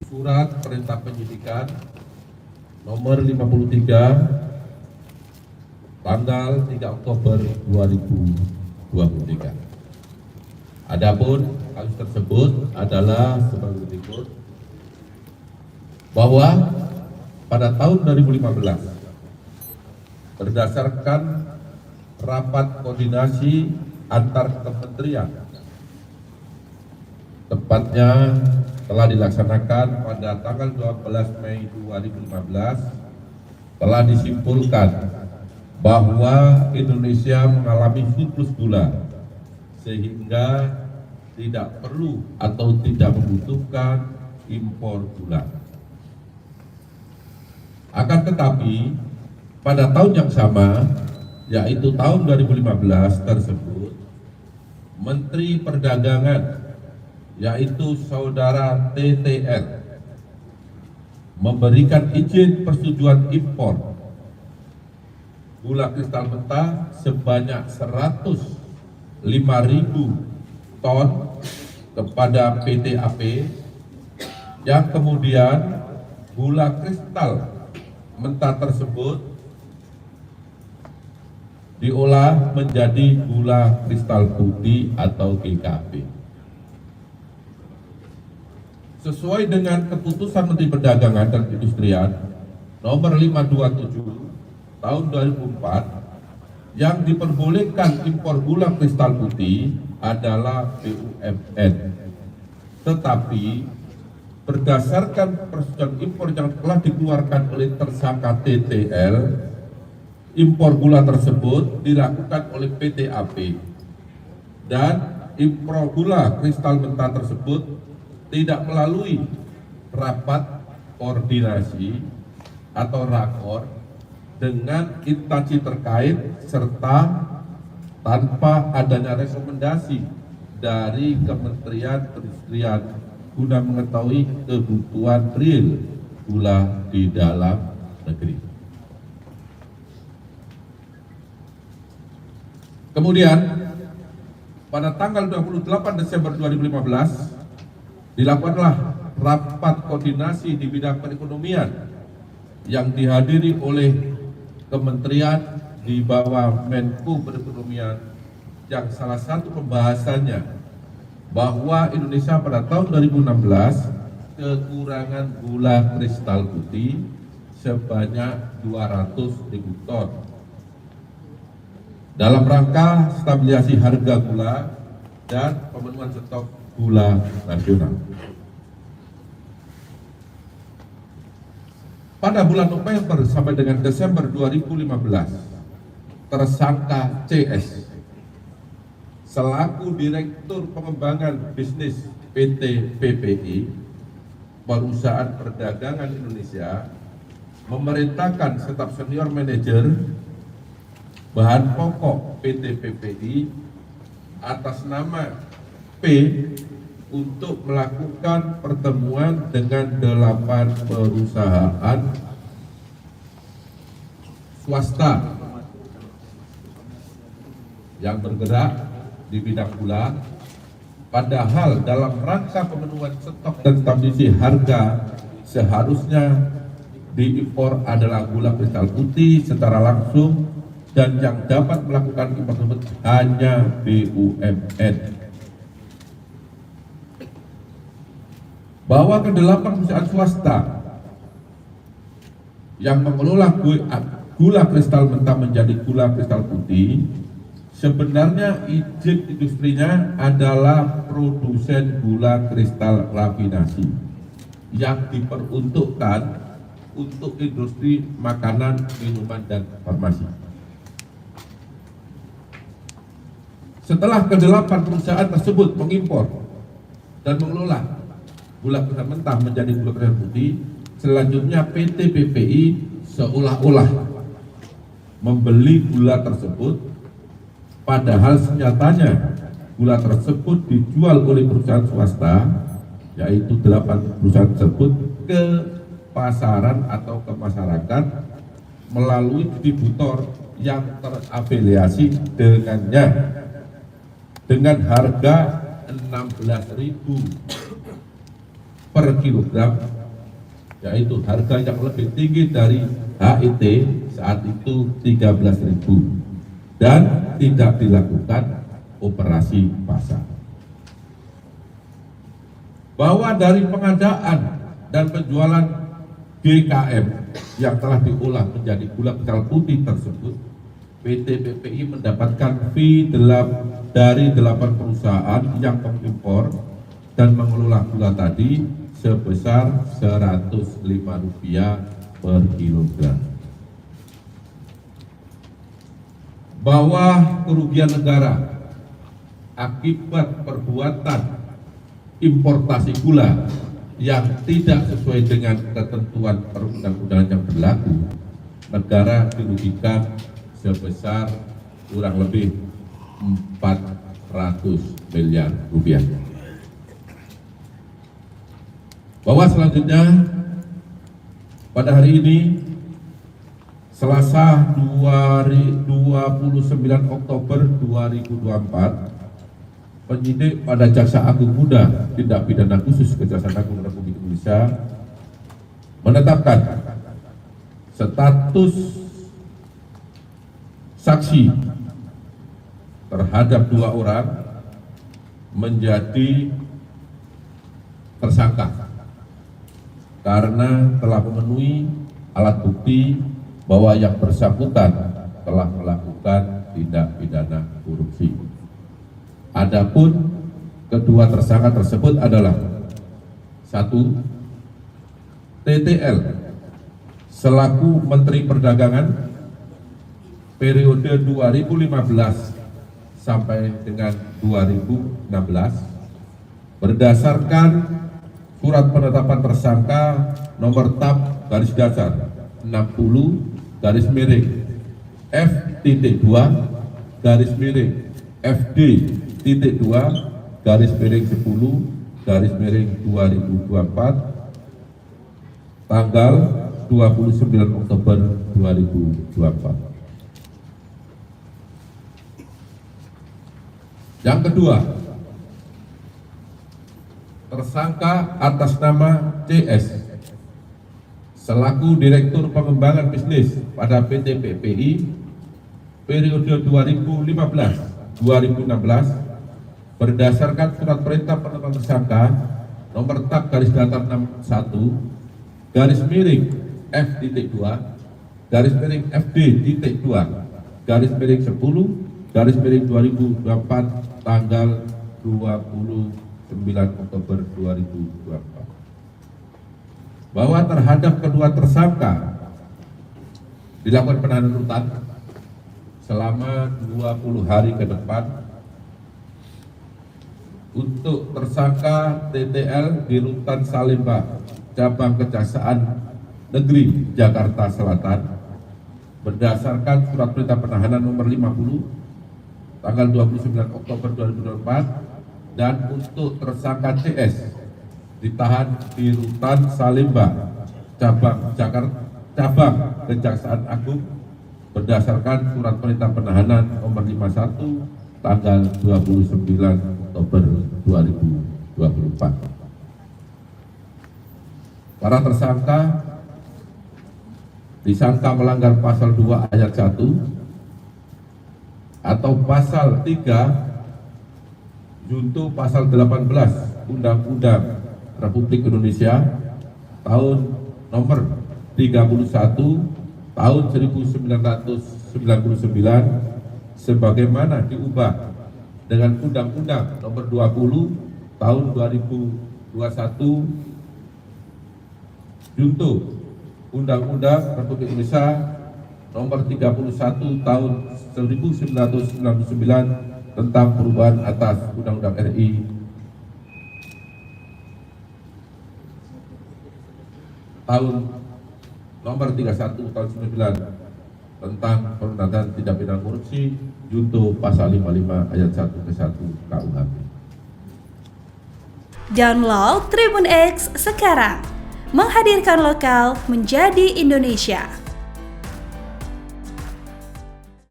Surat Perintah Penyidikan nomor 53 tanggal 3 Oktober 2023. Adapun kasus tersebut adalah sebagai berikut, bahwa pada tahun 2015 berdasarkan rapat koordinasi antar kementerian, tepatnya telah dilaksanakan pada tanggal 12 Mei 2015, telah disimpulkan bahwa Indonesia mengalami surplus gula sehingga tidak perlu atau tidak membutuhkan impor gula. Akan tetapi pada tahun yang sama, yaitu tahun 2015 tersebut, Menteri Perdagangan yaitu Saudara TTR memberikan izin persetujuan impor gula kristal mentah sebanyak 105.000 ton kepada PT AP, yang kemudian gula kristal mentah tersebut diolah menjadi gula kristal putih atau GKP. Sesuai dengan keputusan Menteri Perdagangan dan Perindustrian nomor 527 tahun 2004, yang diperbolehkan impor gula kristal putih adalah BUMN. Tetapi berdasarkan persetujuan impor yang telah dikeluarkan oleh tersangka TTL, impor gula tersebut dilakukan oleh PT AP, dan impor gula kristal mentah tersebut tidak melalui rapat koordinasi atau rakor dengan instansi terkait serta tanpa adanya rekomendasi dari Kementerian Perindustrian guna mengetahui kebutuhan real gula di dalam negeri. Kemudian pada tanggal 28 Desember 2015 dilakukanlah rapat koordinasi di bidang perekonomian yang dihadiri oleh kementerian di bawah Menko Perekonomian, yang salah satu pembahasannya bahwa Indonesia pada tahun 2016 kekurangan gula kristal putih sebanyak 200.000 ton dalam rangka stabilisasi harga gula dan pemenuhan stok gula nasional. Pada bulan November sampai dengan Desember 2015, tersangka CS selaku Direktur Pengembangan Bisnis PT PPI, Perusahaan Perdagangan Indonesia, memerintahkan staf senior manajer bahan pokok PT PPI atas nama P untuk melakukan pertemuan dengan 8 perusahaan swasta yang bergerak di bidang gula, padahal dalam rangka pemenuhan stok dan stabilisasi harga seharusnya diimpor adalah gula kristal putih secara langsung, dan yang dapat melakukan impor tersebut hanya BUMN. Bahwa ke-8 perusahaan swasta yang mengelola gula kristal mentah menjadi gula kristal putih, sebenarnya izin industrinya adalah produsen gula kristal rafinasi yang diperuntukkan untuk industri makanan, minuman, dan farmasi. Setelah ke-8 perusahaan tersebut mengimpor dan mengelola gula kristal mentah menjadi gula kristal putih, selanjutnya PT PPI seolah-olah membeli gula tersebut, padahal senyatanya gula tersebut dijual oleh perusahaan swasta, yaitu 8 perusahaan tersebut, ke pasaran atau ke masyarakat melalui distributor yang terafiliasi dengannya dengan harga 16.000 per kilogram yaitu harga yang lebih tinggi dari HIT saat itu 13.000 dan tidak dilakukan operasi pasar. Bahwa dari pengadaan dan penjualan GKM yang telah diolah menjadi gula kental putih tersebut, PT PPI mendapatkan fee dari 8 perusahaan yang mengimpor dan mengelola gula tadi sebesar Rp105 per kilogram. Bahwa kerugian negara akibat perbuatan importasi gula yang tidak sesuai dengan ketentuan perundang-undangan yang berlaku, negara dirugikan sebesar kurang lebih 400 miliar rupiah. Bahwa selanjutnya pada hari ini Selasa 29 Oktober 2024, penyidik pada Jaksa Agung Muda Tindak Pidana Khusus Kejaksaan Agung Republik Indonesia menetapkan status saksi terhadap 2 orang menjadi tersangka karena telah memenuhi alat bukti bahwa yang bersangkutan telah melakukan tindak pidana korupsi. Adapun kedua tersangka tersebut adalah 1. TTL selaku Menteri Perdagangan periode 2015 sampai dengan 2016 berdasarkan surat penetapan tersangka nomor tab garis datar 60 garis miring F.2 garis miring FD.2 garis miring 10 garis miring 2024 tanggal 29 Oktober 2024. Yang kedua, tersangka atas nama CS selaku Direktur Pengembangan Bisnis pada PT PPI periode 2015-2016 berdasarkan surat perintah penetapan tersangka nomor tab garis datar 61 garis miring F.2 garis miring FD.2 garis miring 10 garis miring 2024 tanggal 29 Oktober 2024. Bahwa terhadap kedua tersangka dilakukan penahanan rutan selama 20 hari ke depan. Untuk tersangka TTL di Rutan Salemba, Cabang Kejaksaan Negeri Jakarta Selatan, berdasarkan surat perintah penahanan nomor 50 tanggal 29 Oktober 2024, dan untuk tersangka CS ditahan di Rutan Salemba, Cabang Kejaksaan Agung berdasarkan surat perintah penahanan nomor 51 tanggal 29 Oktober 2024. Para tersangka disangka melanggar pasal 2 ayat 1 atau pasal 3 junto pasal 18 Undang-Undang Republik Indonesia tahun nomor 31 tahun 1999 sebagaimana diubah dengan Undang-Undang nomor 20 tahun 2021 junto Undang-Undang Republik Indonesia nomor 31 tahun 1999 tentang perubahan atas Undang-Undang RI tahun nomor 31 tahun 99 tentang pemberantasan tindak pidana korupsi junto pasal 55 ayat 1 ke 1 KUHP. Download Tribun X sekarang, menghadirkan lokal menjadi Indonesia.